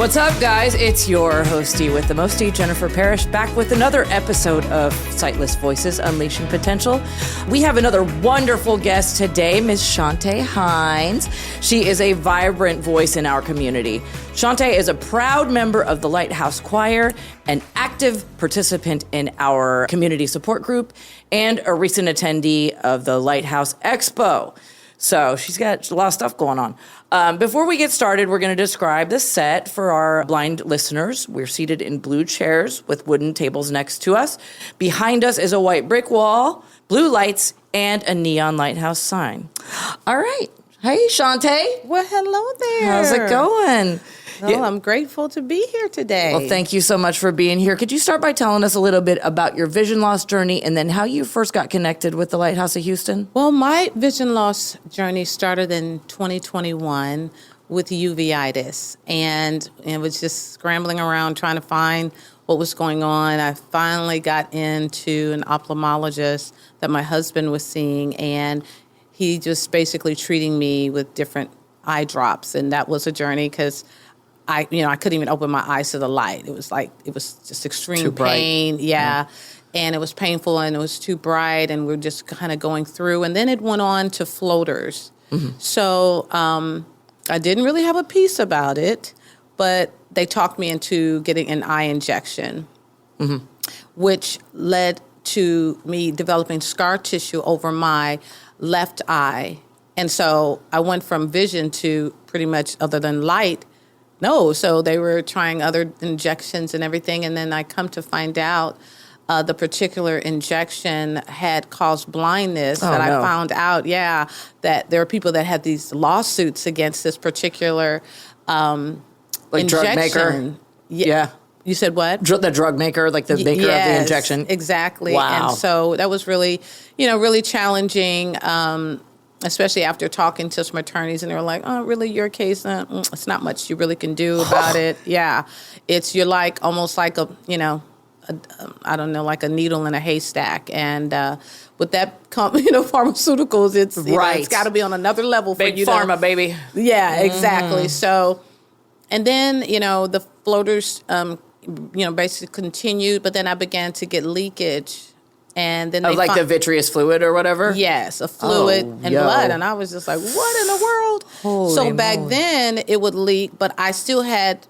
What's up, guys? It's your hostie with the mostie, Jennifer Parrish, back with another episode of Sightless Voices, Unleashing Potential. We have another wonderful guest today, Ms. Shante Hines. She is a vibrant voice in our community. Shante is a proud member of the Lighthouse Choir, an active participant in our community support group, and a recent attendee of the Lighthouse Expo. So she's got a lot of stuff going on. Before we get started, we're going to describe the set for our blind listeners. We're seated in blue chairs with wooden tables next to us. Behind us is a white brick wall, blue lights, and a neon lighthouse sign. All right. Hey, Shante. Well, hello there. How's it going? Well, I'm grateful to be here today. Well, thank you so much for being here. Could you start by telling us a little bit about your vision loss journey and then how you first got connected with the Lighthouse of Houston? Well, my vision loss journey started in 2021 with uveitis, and it was just scrambling around trying to find what was going on. I finally got into an ophthalmologist that my husband was seeing, and he just basically treating me with different eye drops, and that was a journey because I couldn't even open my eyes to the light. It was just extreme pain. Yeah. And it was painful and it was too bright and we're just kind of going through. And then it went on to floaters. Mm-hmm. So I didn't really have a peace about it, but they talked me into getting an eye injection, which led to me developing scar tissue over my left eye. And so I went from vision to pretty much other than light. No, so they were trying other injections and everything, and then I come to find out the particular injection had caused blindness. I found out, that there are people that had these lawsuits against this particular injection. Drug maker? Yeah. You said what? The drug maker, like the maker of the injection? Exactly. Wow. And so that was really, really challenging, especially after talking to some attorneys, and they were like, oh, really, your case, it's not much you really can do about it. Yeah. You're like, almost like like a needle in a haystack. And with that, pharmaceuticals, it's got to be on another level for Big you. Pharma, baby. Yeah, exactly. So, and then, the floaters, basically continued, but then I began to get leakage. And then the vitreous fluid or whatever? Yes, a fluid and blood. And I was just like, what in the world? Holy back moly. then, it would leak, but I still had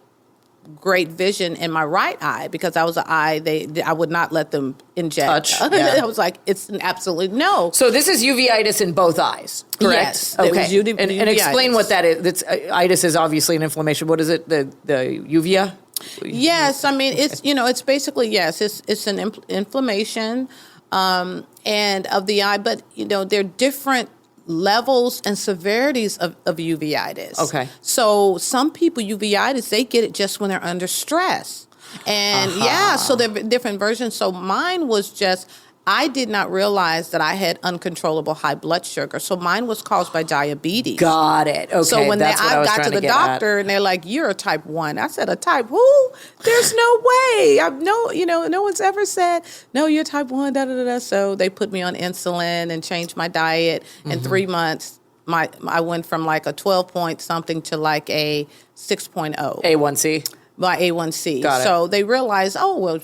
great vision in my right eye because I was an eye, I would not let them inject. Touch, yeah. I was like, it's an absolute no. So this is uveitis in both eyes, correct? Yes. Okay. And explain what that is. Itis is obviously an inflammation. What is it? The uvea? Yes, I mean, it's, it's basically, it's an inflammation and of the eye, but, there are different levels and severities of uveitis. Okay. So some people, uveitis, they get it just when they're under stress. And so there are different versions. So mine was just, I did not realize that I had uncontrollable high blood sugar. So mine was caused by diabetes. Got it. Okay. So when I got to the doctor and they're like, you're a type 1. I said, a type who? There's no way. No one's ever said, no, you're type 1, da-da-da-da. So they put me on insulin and changed my diet. In 3 months, I went from like a 12 point something to like a 6.0. A1C. My A1C. Got it. So they realized,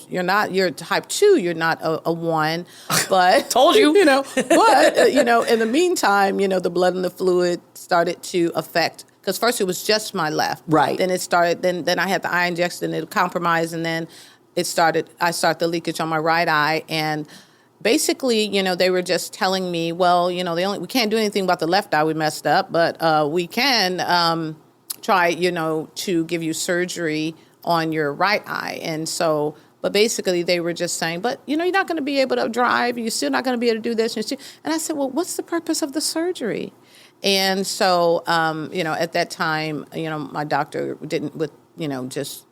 you're type 2, you're not a 1. But told you. in the meantime, the blood and the fluid started to affect, because first it was just my left. Right. Then it started, then I had the eye injection, and it compromised, and then I started the leakage on my right eye, and basically, they were just telling me, well, we can't do anything about the left eye, we messed up, but we can try, to give you surgery on your right eye. And so, but basically they were just saying, but, you're not going to be able to drive. You're still not going to be able to do this. And I said, well, what's the purpose of the surgery? And so, at that time, my doctor didn't, with, just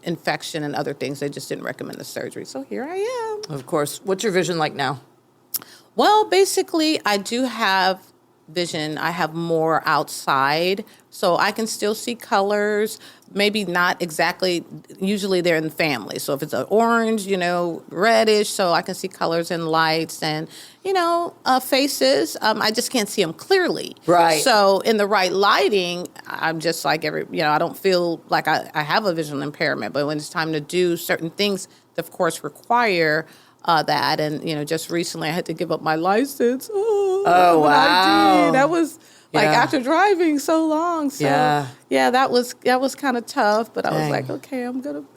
infection and other things, they just didn't recommend the surgery. So here I am. Of course. What's your vision like now? Well, basically, I do have vision, I have more outside, so I can still see colors, maybe not exactly, usually they're in family. So if it's an orange, reddish, so I can see colors and lights and, faces. I just can't see them clearly. Right. So in the right lighting, I'm just like I don't feel like I have a visual impairment, but when it's time to do certain things, that of course require that. And, just recently I had to give up my license. Oh, wow. I did. That was after driving so long. So yeah, that was kind of tough, but I was like, okay,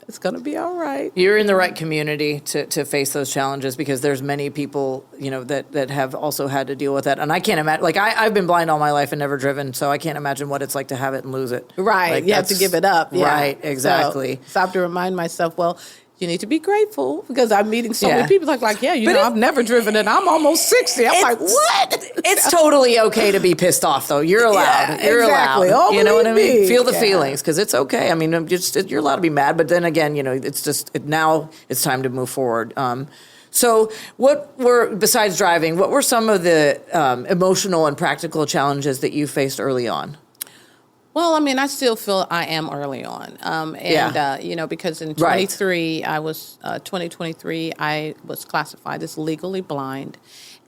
it's going to be all right. You're in the right community to face those challenges, because there's many people, that have also had to deal with that. And I can't imagine, I've been blind all my life and never driven, so I can't imagine what it's like to have it and lose it. Right. You have to give it up. Yeah. Right. Exactly. So I have to remind myself, well, you need to be grateful, because I'm meeting so many people I've never driven and I'm almost 60. I'm like, what? It's totally okay to be pissed off, though. You're allowed. You're exactly. allowed. You know what I mean? Me. Feel the feelings, because it's okay. I mean, you're allowed to be mad, but then again, it's just now it's time to move forward. So besides driving, what were some of the emotional and practical challenges that you faced early on? Well, I still feel I am early on. Because in 2023, I was classified as legally blind.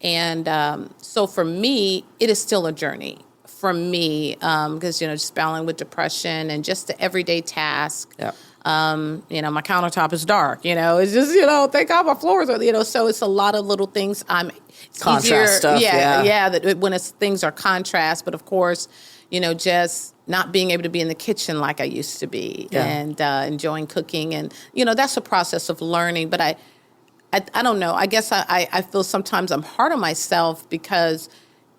And so for me, it is still a journey for me, because, just battling with depression and just the everyday task. Yeah. My countertop is dark, it's just, thank God my floors are, so it's a lot of little things. Contrast easier, stuff. that when things are contrast, but of course, just not being able to be in the kitchen like I used to be, and enjoying cooking. And, that's a process of learning. But I don't know. I guess I feel sometimes I'm hard on myself, because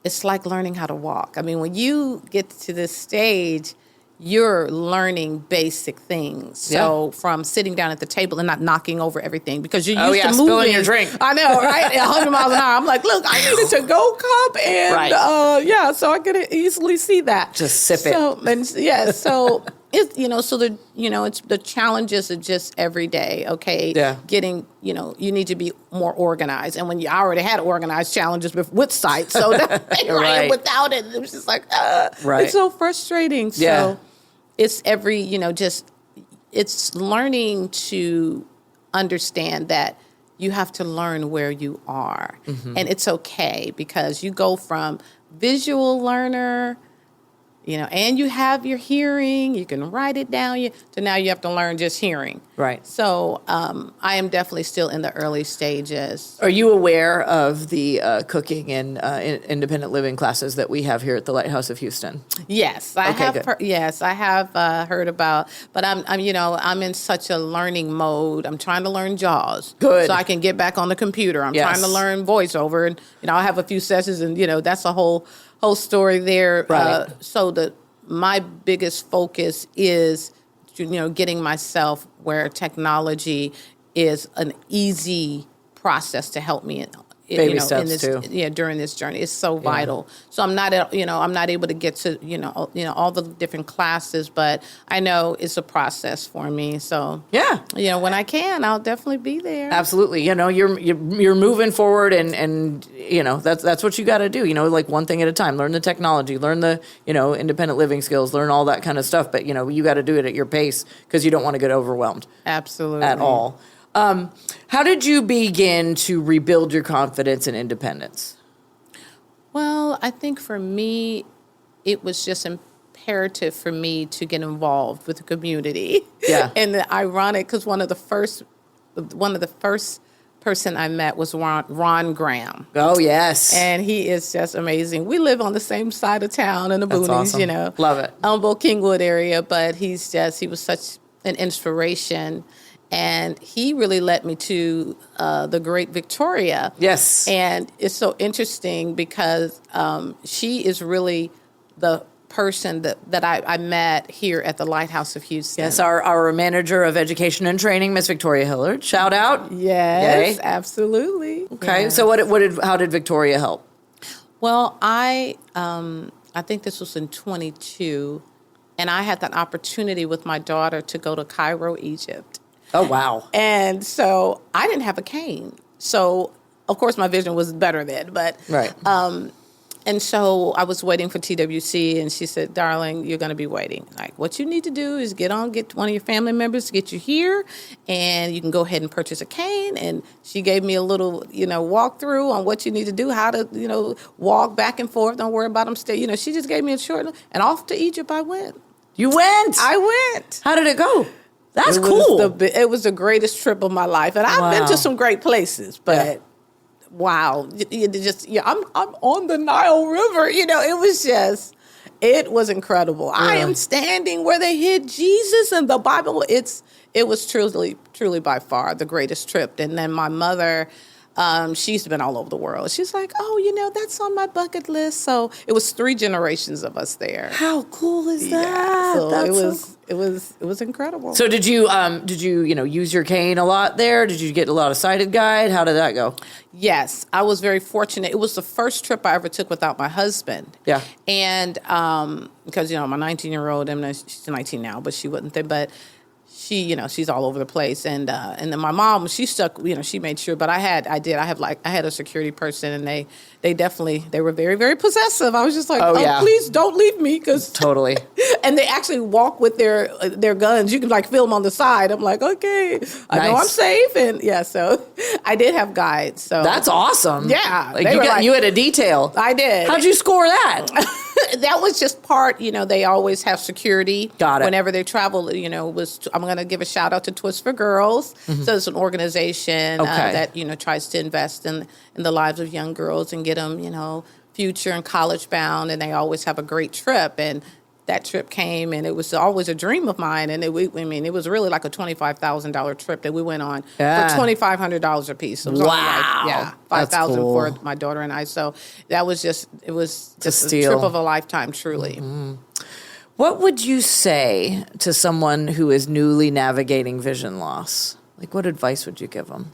it's like learning how to walk. When you get to this stage, you're learning basic things. So from sitting down at the table and not knocking over everything, because you're used to moving. Spilling your drink. I know, right? 100 miles an hour. I'm like, look, I needed to go cup, and so I could easily see that. Just sip it. So it's so it's the challenges are just every day. Okay, getting you need to be more organized, and when I already had organized challenges with sight, so right. Without it was just like it's so frustrating. So it's every it's learning to understand that you have to learn where you are, and it's okay, because you go from visual learner. And you have your hearing, you can write it down, so now you have to learn just hearing. Right. So I am definitely still in the early stages. Are you aware of the cooking and independent living classes that we have here at the Lighthouse of Houston? Yes, I have heard about, but I'm in such a learning mode. I'm trying to learn JAWS. Good. So I can get back on the computer. I'm trying to learn voiceover, and I'll have a few sessions, and that's a whole story there. Right. So my biggest focus is, getting myself where technology is an easy process to help me Baby steps too. During this journey. It's so vital. So I'm not able to get to, all the different classes, but I know it's a process for me. So when I can, I'll definitely be there. Absolutely. You're moving forward, and that's what you got to do. Like one thing at a time. Learn the technology, learn the independent living skills, learn all that kind of stuff. But you got to do it at your pace, because you don't want to get overwhelmed. Absolutely. At all. How did you begin to rebuild your confidence and independence? Well, I think for me, it was just imperative for me to get involved with the community. Yeah. And the ironic, because one of the first person I met was Ron Graham. Oh, yes. And he is just amazing. We live on the same side of town in the boonies, awesome. Love it. Humboldt, Kingwood area, but he was such an inspiration. And he really led me to the great Victoria. Yes. And it's so interesting, because she is really the person that I met here at the Lighthouse of Houston. Yes, our manager of education and training, Miss Victoria Hillard. Shout out. Yes, Yay. Absolutely. Okay, Yes. So how did Victoria help? Well, I think this was in 22, and I had that opportunity with my daughter to go to Cairo, Egypt. Oh, wow. And so I didn't have a cane. So, of course, my vision was better then. But right. And so I was waiting for TWC, and she said, darling, you're going to be waiting. Like, what you need to do is get one of your family members to get you here, and you can go ahead and purchase a cane. And she gave me a little, walkthrough on what you need to do, how to, walk back and forth. Don't worry about them. She just gave me a short, and off to Egypt I went. You went? I went. How did it go? That's cool. cool. It was the greatest trip of my life. And I've been to some great places, but... Yeah. Wow. I'm on the Nile River. It was incredible. Yeah. I am standing where they hid Jesus in the Bible. It was truly by far the greatest trip. And then my mother, she's been all over the world. She's like, that's on my bucket list. So it was 3 generations of us there. How cool is that? Yeah. So it was incredible. So did you use your cane a lot there? Did you get a lot of sighted guide? How did that go? Yes, I was very fortunate. It was the first trip I ever took without my husband. Yeah. And because my 19-year-old, she's 19 now, but she wasn't there. But she, she's all over the place. And then my mom, she stuck, she made sure. But I had a security person, and they were very, very possessive. I was just like, please don't leave me. Totally. And they actually walk with their guns. You can feel them on the side. I'm like, okay, I know I'm safe. And so I did have guides. So that's awesome. Yeah. You had a detail. I did. How'd you score that? That was just part, they always have security. Got it. Whenever they travel, I'm going to give a shout out to Twist for Girls. Mm-hmm. So it's an organization that, tries to invest in the lives of young girls and get them, future and college bound. And they always have a great trip. And that trip came, and it was always a dream of mine. And it was really like a $25,000 trip that we went on for $2,500 a piece. It was wow. $5,000 for my daughter and I. So that was just a trip of a lifetime, truly. Mm-hmm. What would you say to someone who is newly navigating vision loss? What advice would you give them?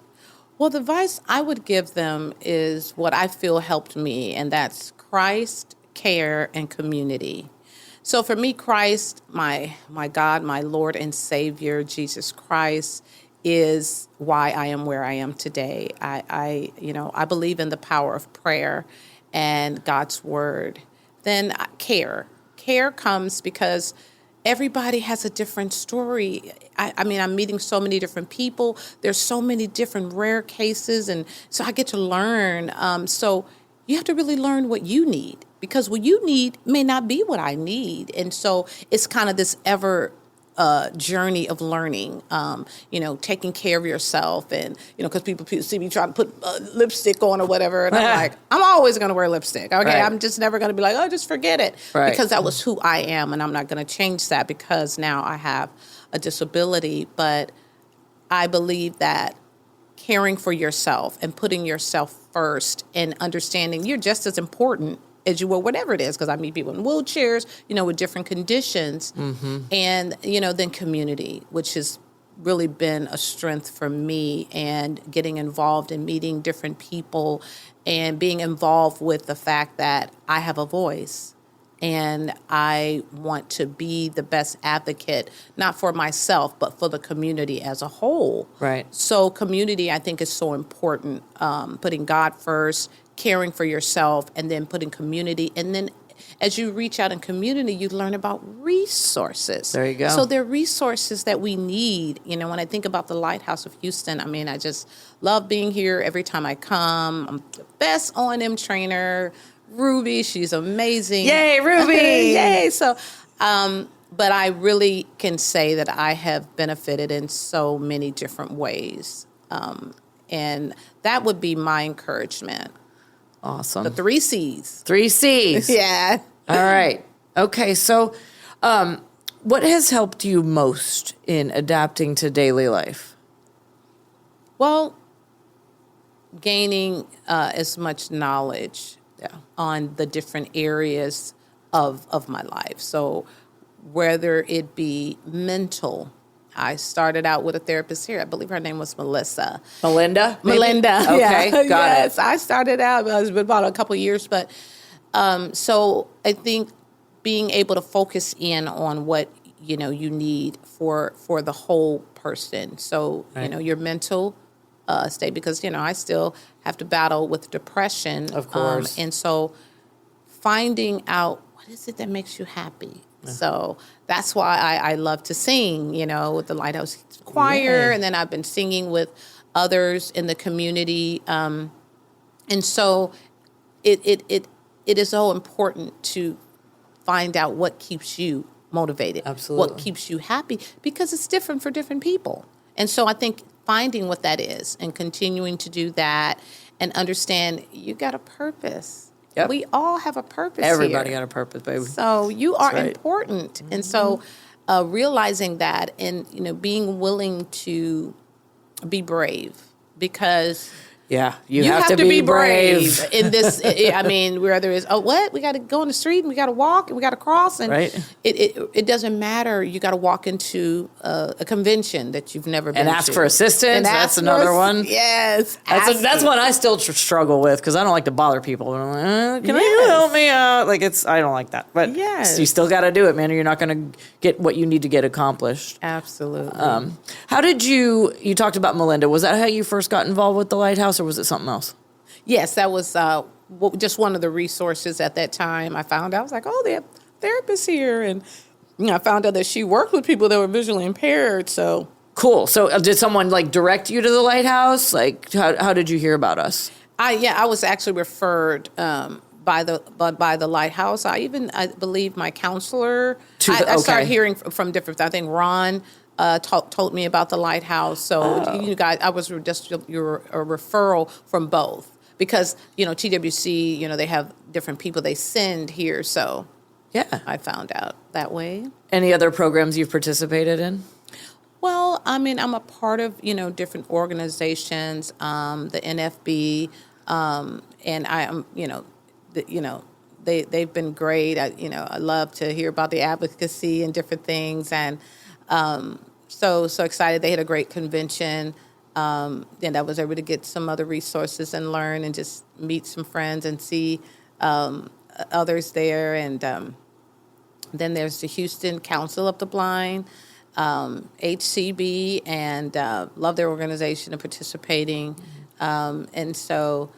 Well, the advice I would give them is what I feel helped me, and that's Christ, care, and community. So for me, Christ, my God, my Lord and Savior, Jesus Christ, is why I am where I am today. I believe in the power of prayer and God's word. Then care. Care comes because everybody has a different story. I'm meeting so many different people. There's so many different rare cases, and so I get to learn. So you have to really learn what you need, because what you need may not be what I need. And so it's kind of this ever journey of learning, taking care of yourself. And, because people see me trying to put lipstick on or whatever. And I'm like, I'm always going to wear lipstick. Okay. Right. I'm just never going to be like, oh, just forget it. Right. Because that was who I am. And I'm not going to change that because now I have a disability. But I believe that caring for yourself and putting yourself first and understanding you're just as important as you will, whatever it is, because I meet people in wheelchairs, with different conditions. Mm-hmm. And, then community, which has really been a strength for me, and getting involved in meeting different people and being involved with the fact that I have a voice and I want to be the best advocate, not for myself, but for the community as a whole. Right. So community, I think, is so important, putting God first, caring for yourself, and then putting community. And then as you reach out in community, you learn about resources. There you go. So there are resources that we need. When I think about the Lighthouse of Houston, I just love being here every time I come. I'm the best O&M trainer. Ruby, she's amazing. Yay, Ruby! Yay! So, but I really can say that I have benefited in so many different ways. And that would be my encouragement. Awesome. The 3 C's. 3 C's. Yeah. All right. Okay. So, what has helped you most in adapting to daily life? Well, gaining as much knowledge on the different areas of my life. So whether it be mental, I started out with a therapist here. I believe her name was Melissa. Melinda? Maybe? Melinda. Okay, yeah. got it. I started out, it's been about a couple of years, but so I think being able to focus in on what, you need for the whole person. So, right. Your mental state, because, I still have to battle with depression. Of course. And so finding out what is it that makes you happy. So that's why I love to sing, with the Lighthouse Choir, and then I've been singing with others in the community. And so it is so important to find out what keeps you motivated, Absolutely. what keeps you happy, because it's different for different people. And so I think finding what that is and continuing to do that and understand you got a purpose. Yep. We all have a purpose. Everybody here. got a purpose, baby. So you are right. important. Mm-hmm. And so realizing that and, being willing to be brave, because you have to be brave in this. I mean, whether it's we got to go on the street and we got to walk and we got to cross, and right. it doesn't matter. You got to walk into a convention that you've never been and to. ask for assistance. And that's another one. Yes, that's one I still struggle with, because I don't like to bother people. I'm like, can you help me out? Like I don't like that. But you still got to do it, man, or you're not going to get what you need to get accomplished. Absolutely. How did you talked about Melinda? Was that how you first got involved with the Lighthouse, or was it something else? Yes, that was just one of the resources at that time. I found out, I was like, they have therapists here. And I found out that she worked with people that were visually impaired. So cool. So did someone direct you to the Lighthouse? Like, how did you hear about us? I was actually referred by the Lighthouse. I believe my counselor. I started hearing from different. I think Ron told me about the Lighthouse. So you guys, I was just a referral from both, because TWC, they have different people they send here. So I found out that way. Any other programs you've participated in? Well, I mean, I'm a part of different organizations, the NFB, and I am they've been great. I love to hear about the advocacy and different things, and so excited. They had a great convention, and I was able to get some other resources and learn and just meet some friends and see others there. And then there's the Houston Council of the Blind, HCB, and love their organization and participating. And so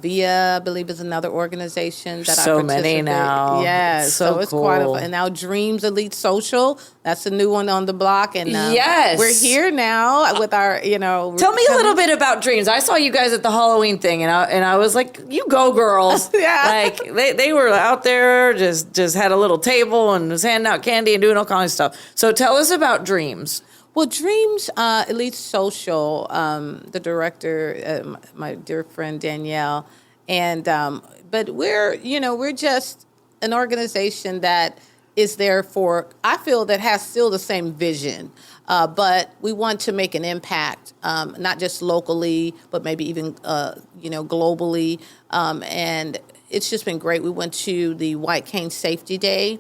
VIA, I believe, is another organization that I participate. So many now. Yes. So it's cool. Quite and now Dreams Elite Social, that's a new one on the block. And we're here now with our, Tell me a little bit about Dreams. I saw you guys at the Halloween thing, and I was like, you go, girls. Like, they were out there, just had a little table and was handing out candy and doing all kinds of stuff. So tell us about Dreams. Well, Dreams Elite Social, the director, my dear friend Danielle, and but we're just an organization that is there for, I feel, that has still the same vision, but we want to make an impact, not just locally, but maybe even globally, and it's just been great. We went to the White Cane Safety Day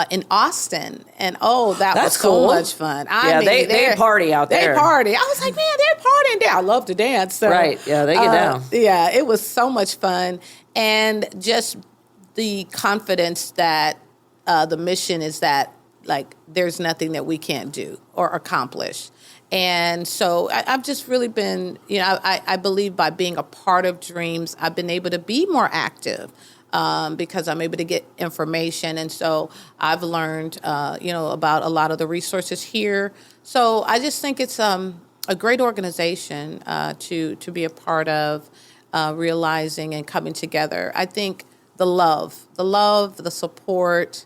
in Austin, and that was so much fun. They party out there. They party. I was like, man, they're partying there. I love to dance. So, right, they get down. Yeah, it was so much fun, and just the confidence that the mission is that, like, there's nothing that we can't do or accomplish. And so I've just really been, I believe by being a part of Dreams, I've been able to be more active because I'm able to get information. And so I've learned, about a lot of the resources here. So I just think it's a great organization to be a part of, realizing and coming together. I think the love, the support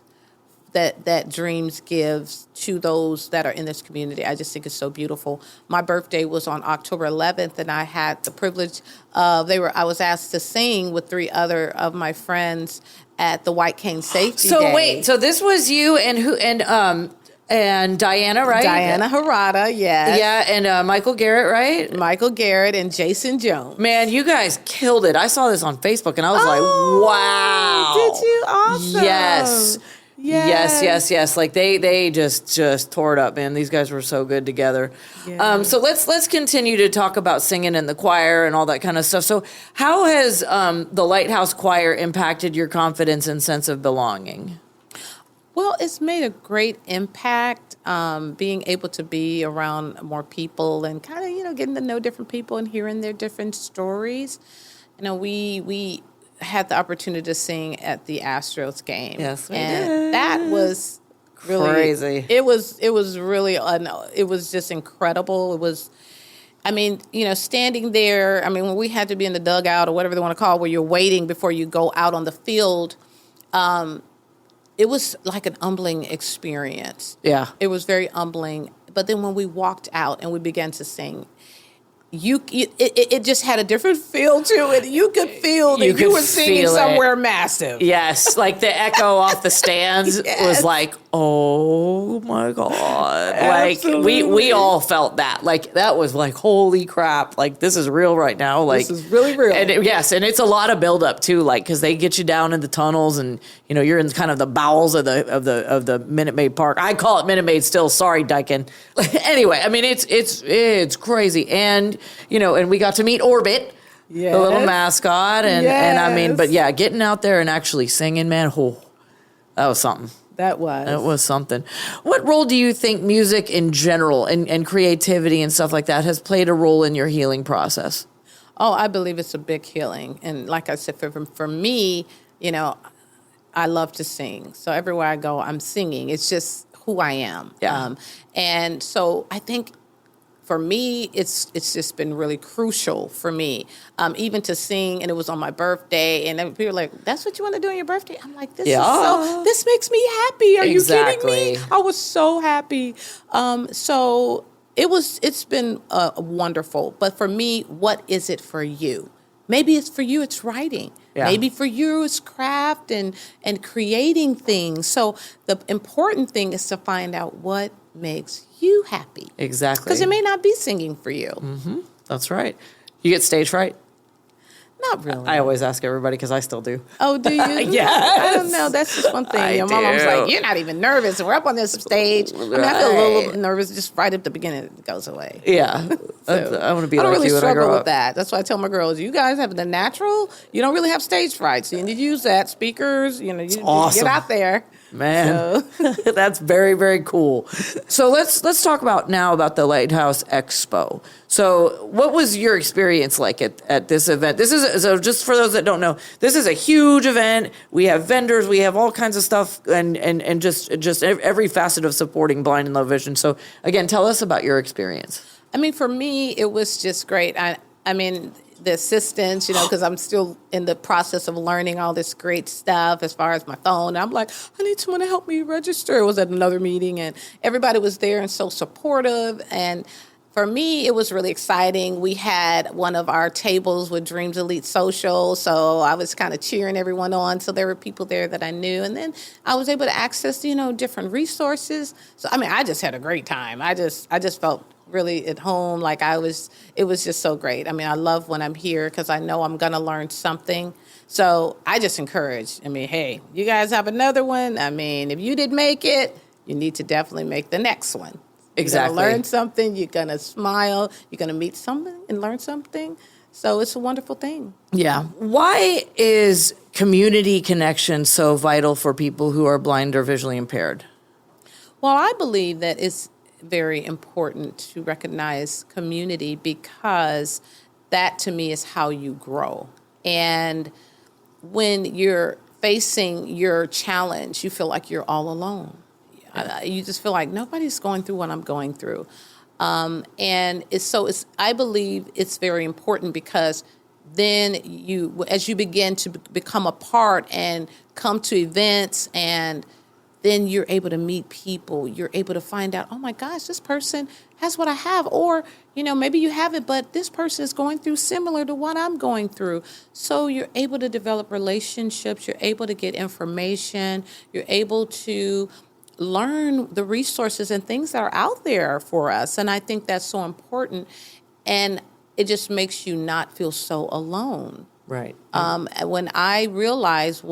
that Dreams gives to those that are in this community, I just think is so beautiful. My birthday was on October 11th, and I had the privilege of, I was asked to sing with 3 other of my friends at the White Cane Safety Day. So wait, so this was you and who and Diana, right? Diana Harada, yes. Yeah, and Michael Garrett, right? Michael Garrett and Jason Jones. Man, you guys killed it. I saw this on Facebook, and I was like, wow. Did you? Awesome. Yes. Yes. Like they just tore it up, man. These guys were so good together. Yes. So let's continue to talk about singing in the choir and all that kind of stuff. So how has the Lighthouse Choir impacted your confidence and sense of belonging? Well, it's made a great impact, being able to be around more people and kind of, getting to know different people and hearing their different stories. We had the opportunity to sing at the Astros game. Yes, we and did. That was really Crazy. It was really it was just incredible. It was, I mean, standing there. I mean, when we had to be in the dugout or whatever they want to call it, where you're waiting before you go out on the field, it was like an humbling experience. Yeah. It was very humbling. But then when we walked out and we began to sing, it just had a different feel to it. You could feel that you were singing somewhere massive. Yes, like the echo off the stands was like, oh my God. Absolutely. Like we all felt that. Like that was like, holy crap. Like this is real right now. Like this is really real. And and it's a lot of buildup too, like because they get you down in the tunnels and you're in kind of the bowels of the Minute Maid Park. I call it Minute Maid still. Sorry, Dyken. Anyway, I mean it's crazy. And and we got to meet Orbit, the little mascot, and I mean, but yeah, getting out there and actually singing, man, that was something. That was something. What role do you think music in general and creativity and stuff like that has played a role in your healing process? Oh, I believe it's a big healing, and like I said, for me, I love to sing. So everywhere I go, I'm singing. It's just who I am. Yeah. And so I think, for me, it's just been really crucial for me, even to sing. And it was on my birthday, and people were like, "That's what you want to do on your birthday?" I'm like, "This makes me happy. Are you kidding me?" I was so happy. So it's been wonderful. But for me, what is it for you? Maybe it's for you, it's writing. Yeah. Maybe for you, it's craft and creating things. So the important thing is to find out what makes you happy. Exactly. Because it may not be singing for you. Mm-hmm. That's right. You get stage fright? Not really. I always ask everybody because I still do. Oh, do you? Yes. I don't know. That's just one thing. Your mom was like, "You're not even nervous." And we're up on this stage. I mean, I feel a little nervous just right at the beginning. It goes away. Yeah. So, I want to be I like don't really you when I grow struggle with up. that. That's why I tell my girls, you guys have the natural. You don't really have stage fright. So you need to use that. Speakers, you awesome. get out there. Man, so. That's very, very cool. So let's talk about the Lighthouse Expo. So what was your experience like at this event? So just for those that don't know, this is a huge event. We have vendors, we have all kinds of stuff, and just every facet of supporting blind and low vision. So again, tell us about your experience. I mean, for me, it was just great. I mean, the assistance, because I'm still in the process of learning all this great stuff as far as my phone. I'm like, I need someone to help me register. It was at another meeting, and everybody was there and so supportive. And for me, it was really exciting. We had one of our tables with Dreams Elite Social, so I was kind of cheering everyone on. So there were people there that I knew, and then I was able to access, different resources. So I mean, I just had a great time. I just felt really at home. Like it was just so great. I mean, I love when I'm here because I know I'm going to learn something. So I just encourage, hey, you guys have another one. I mean, if you didn't make it, you need to definitely make the next one. Exactly. You're going to learn something. You're going to smile. You're going to meet something and learn something. So it's a wonderful thing. Yeah. Why is community connection so vital for people who are blind or visually impaired? Well, I believe that it's very important to recognize community because that to me is how you grow. And when you're facing your challenge, you feel like you're all alone. You just feel like nobody's going through what I'm going through. And I believe it's very important because then as you begin to become a part and come to events, and then you're able to meet people. You're able to find out, oh my gosh, this person has what I have. Or, maybe you have it, but this person is going through similar to what I'm going through. So you're able to develop relationships. You're able to get information. You're able to learn the resources and things that are out there for us. And I think that's so important. And it just makes you not feel so alone. Right. When I realized,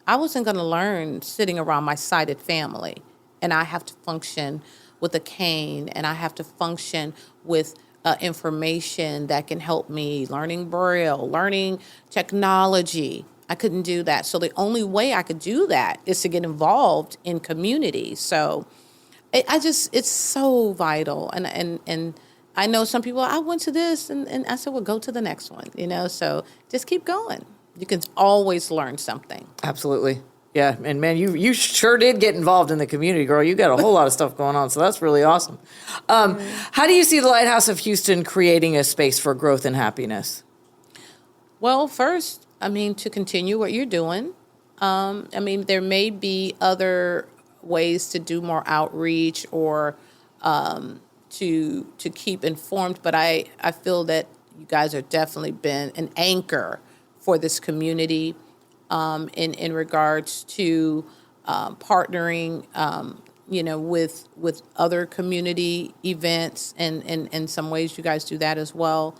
I wasn't going to learn sitting around my sighted family, and I have to function with a cane, and I have to function with information that can help me, learning Braille, learning technology. I couldn't do that. So the only way I could do that is to get involved in community. So it's so vital. And I know some people, I went to this, and I said, well, go to the next one, so just keep going. You can always learn something. Absolutely. Yeah, and man, you sure did get involved in the community, girl. You got a whole lot of stuff going on, so that's really awesome. How do you see the Lighthouse of Houston creating a space for growth and happiness? Well, first, to continue what you're doing. There may be other ways to do more outreach or to keep informed, but I feel that you guys have definitely been an anchor for this community in regards to partnering, with other community events, and in some ways you guys do that as well.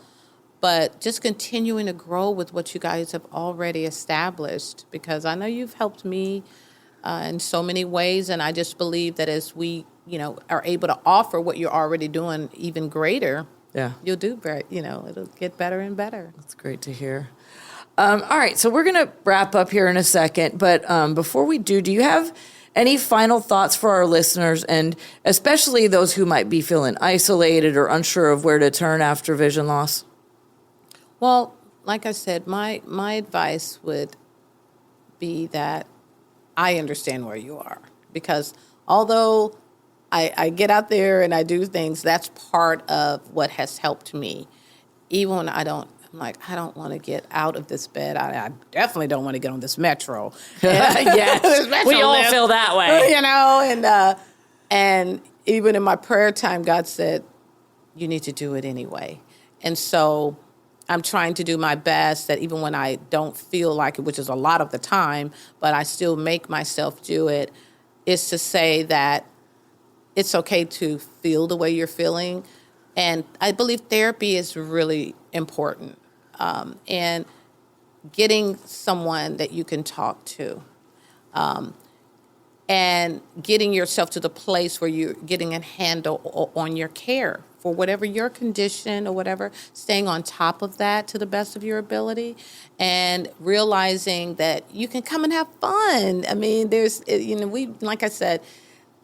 But just continuing to grow with what you guys have already established, because I know you've helped me in so many ways, and I just believe that as we, are able to offer what you're already doing even greater, you'll do better. It'll get better and better. That's great to hear. All right, so we're going to wrap up here in a second, but before we do you have any final thoughts for our listeners, and especially those who might be feeling isolated or unsure of where to turn after vision loss? Well, like I said, my advice would be that I understand where you are, because although I get out there and I do things, that's part of what has helped me. Even when I don't want to get out of this bed. I definitely don't want to get on this metro. Yes, we all feel that way. And even in my prayer time, God said, you need to do it anyway. And so I'm trying to do my best that even when I don't feel like it, which is a lot of the time, but I still make myself do it, is to say that it's okay to feel the way you're feeling. And I believe therapy is really important. And getting someone that you can talk to, and getting yourself to the place where you're getting a handle on your care for whatever your condition or whatever, staying on top of that to the best of your ability, and realizing that you can come and have fun. Like I said,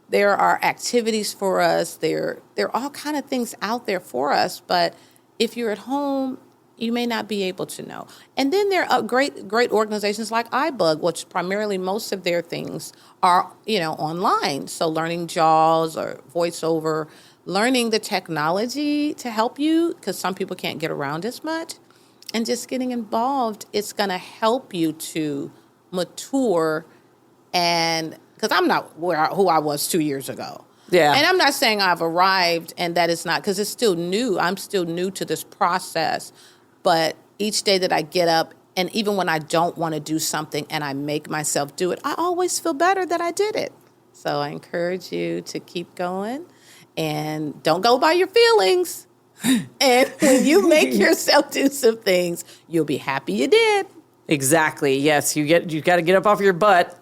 there are activities for us. There are all kind of things out there for us, but if you're at home, you may not be able to know. And then there are great organizations like iBug, which primarily most of their things are, online. So learning JAWS or voiceover, learning the technology to help you, because some people can't get around as much, and just getting involved, it's going to help you to mature. And because I'm not who I was 2 years ago. Yeah. And I'm not saying I've arrived and that it's not, because it's still new. I'm still new to this process. But each day that I get up, and even when I don't want to do something and I make myself do it, I always feel better that I did it. So I encourage you to keep going and don't go by your feelings. And when you make yourself do some things, you'll be happy you did. Exactly. Yes, you got to get up off your butt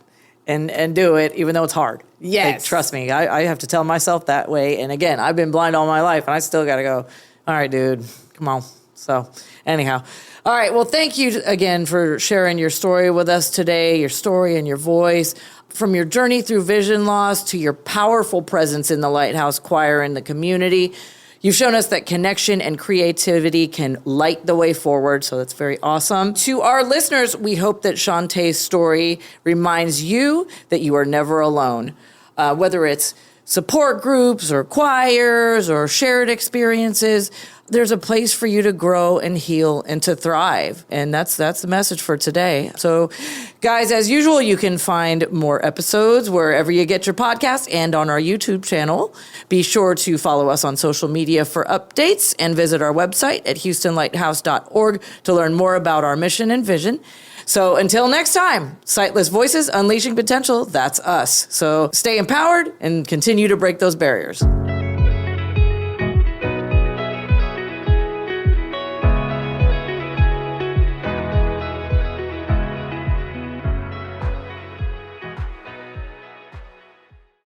and do it, even though it's hard. Yes. Trust me, I have to tell myself that way. And again, I've been blind all my life, and I still got to go, all right, dude, come on. So anyhow, all right. Well, thank you again for sharing your story with us today, your story and your voice, from your journey through vision loss to your powerful presence in the Lighthouse Choir and the community. You've shown us that connection and creativity can light the way forward, so that's very awesome. To our listeners, we hope that Shante's story reminds you that you are never alone, whether it's support groups or choirs or shared experiences. There's a place for you to grow and heal and to thrive. And that's the message for today. So, guys, as usual, you can find more episodes wherever you get your podcast and on our YouTube channel. Be sure to follow us on social media for updates and visit our website at houstonlighthouse.org to learn more about our mission and vision. So until next time, Sightless Voices Unleashing Potential, that's us. So stay empowered and continue to break those barriers.